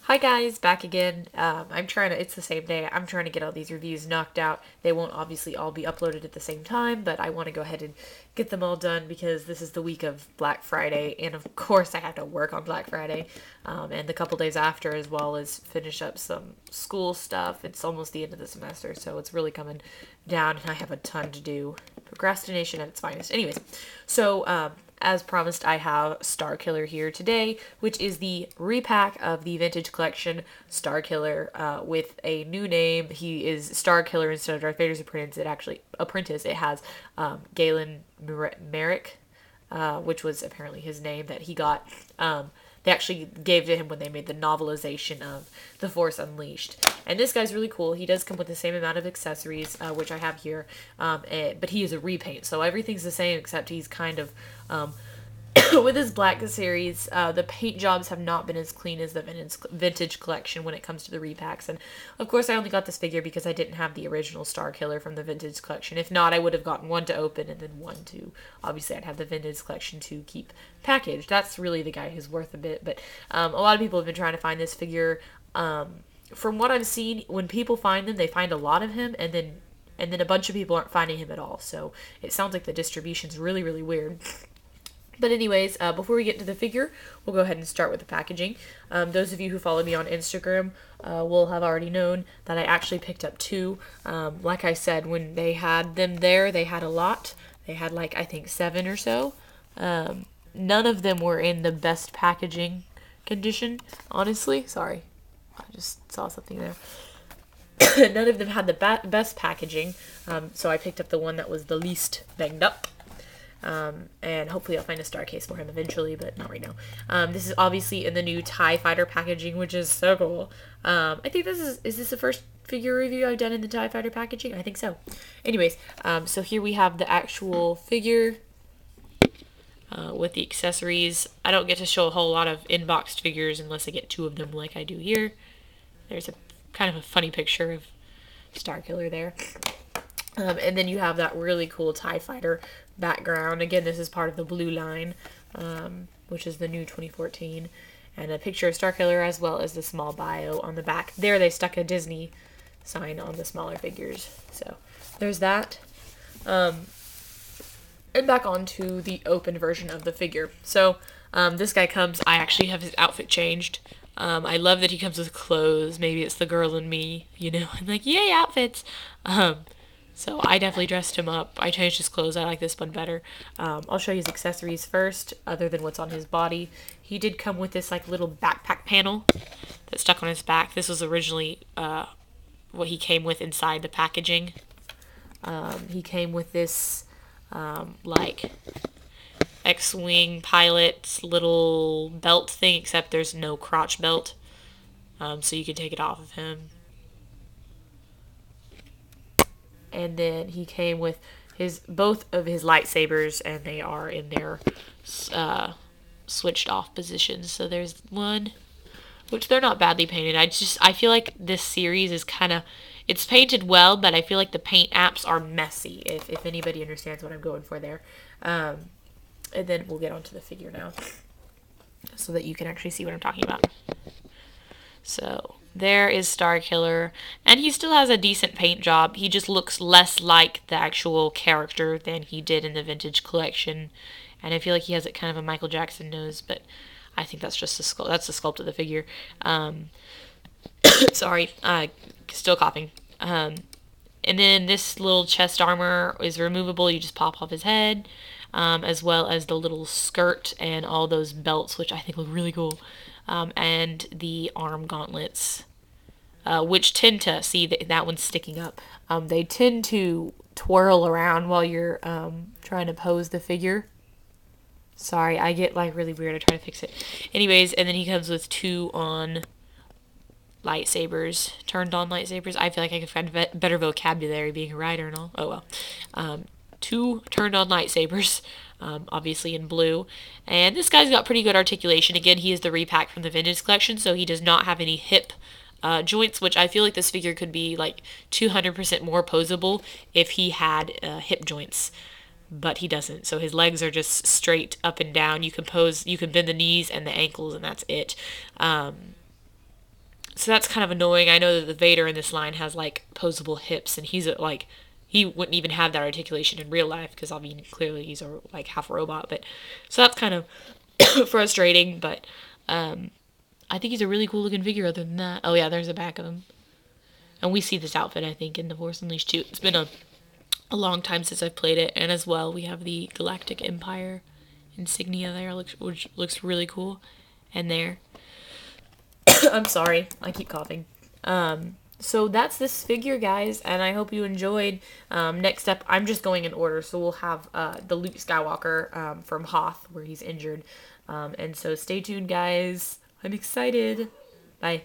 Hi guys, back again. It's the same day. I'm trying to get all these reviews knocked out. They won't obviously all be uploaded at the same time, but I want to go ahead and get them all done because this is the week of Black Friday, and of course I have to work on Black Friday, and the couple days after, as well as finish up some school stuff. It's almost the end of the semester, so it's really coming down, and I have a ton to do. Procrastination at its finest. Anyways, so, as promised, I have Starkiller here today, which is the repack of the vintage collection Starkiller with a new name. He is Starkiller instead of Darth Vader's apprentice. It has Galen Marek, which was apparently his name that he got. They actually gave to him when they made the novelization of The Force Unleashed. And this guy's really cool. He does come with the same amount of accessories, which I have here, but he is a repaint, so everything's the same except he's kind of, with his Black series, the paint jobs have not been as clean as the vintage collection when it comes to the repacks. And of course, I only got this figure because I didn't have the original Starkiller from the vintage collection. If not, I would have gotten one to open and then one to, obviously, I'd have the vintage collection to keep packaged. That's really the guy who's worth a bit. But a lot of people have been trying to find this figure. From what I've seen, when people find them, they find a lot of him, and then a bunch of people aren't finding him at all. So it sounds like the distribution's really, really weird. But anyways, before we get into the figure, we'll go ahead and start with the packaging. Those of you who follow me on Instagram will have already known that I actually picked up two. Like I said, when they had them there, they had a lot. They had like, I think 7 or so. None of them were in the best packaging condition, honestly. Sorry, I just saw something there. None of them had the best packaging, so I picked up the one that was the least banged up. And hopefully I'll find a star case for him eventually, but not right now. This is obviously in the new TIE Fighter packaging, which is so cool. I think is this the first figure review I've done in the TIE Fighter packaging? I think so. Anyways, so here we have the actual figure with the accessories. I don't get to show a whole lot of inboxed figures unless I get 2 of them like I do here. There's a kind of a funny picture of Starkiller there. And then you have that really cool TIE Fighter background. Again, this is part of the blue line, which is the new 2014. And a picture of Starkiller as well as the small bio on the back. There they stuck a Disney sign on the smaller figures. So there's that. And back onto the open version of the figure. So this guy comes, I actually have his outfit changed. I love that he comes with clothes. Maybe it's the girl in me, you know. I'm like, yay, outfits. So I definitely dressed him up. I changed his clothes. I like this one better. I'll show you his accessories first, other than what's on his body. He did come with this like little backpack panel that stuck on his back. This was originally what he came with inside the packaging. He came with this like X-Wing pilot's little belt thing, except there's no crotch belt, so you can take it off of him. And then he came with both of his lightsabers, and they are in their switched off positions. So there's one, which they're not badly painted. I feel like this series is kind of, it's painted well, but I feel like the paint apps are messy, if anybody understands what I'm going for there. And then we'll get onto the figure now, so that you can actually see what I'm talking about. So there is Starkiller, and he still has a decent paint job. He just looks less like the actual character than he did in the vintage collection, and I feel like he has kind of a Michael Jackson nose, but I think that's just that's the sculpt of the figure. Sorry, still coughing. And then this little chest armor is removable. You just pop off his head, as well as the little skirt and all those belts, which I think look really cool. And the arm gauntlets, which tend to, see that one's sticking up. They tend to twirl around while you're trying to pose the figure. Sorry, I get like really weird. I try to fix it. Anyways, and then he comes with 2 on lightsabers, turned on lightsabers. I feel like I could find better vocabulary being a writer and all. Oh well. 2 turned on lightsabers. Obviously in blue, and this guy's got pretty good articulation. Again, he is the repack from the vintage collection, so he does not have any hip joints, which I feel like this figure could be like 200% more posable if he had hip joints, but he doesn't. So his legs are just straight up and down. You can bend the knees and the ankles, and that's it. So that's kind of annoying. I know that the Vader in this line has like posable hips, and he's like he wouldn't even have that articulation in real life because I mean clearly he's a like half robot. But so that's kind of frustrating. But I think he's a really cool looking figure. Other than that, oh yeah, there's the back of him, and we see this outfit I think in the Force Unleashed too. It's been a long time since I've played it, and as well we have the Galactic Empire insignia there, which looks really cool, and there. I'm sorry, I keep coughing. So that's this figure, guys, and I hope you enjoyed. Next up, I'm just going in order, so we'll have the Luke Skywalker from Hoth, where he's injured. And so stay tuned, guys. I'm excited. Bye.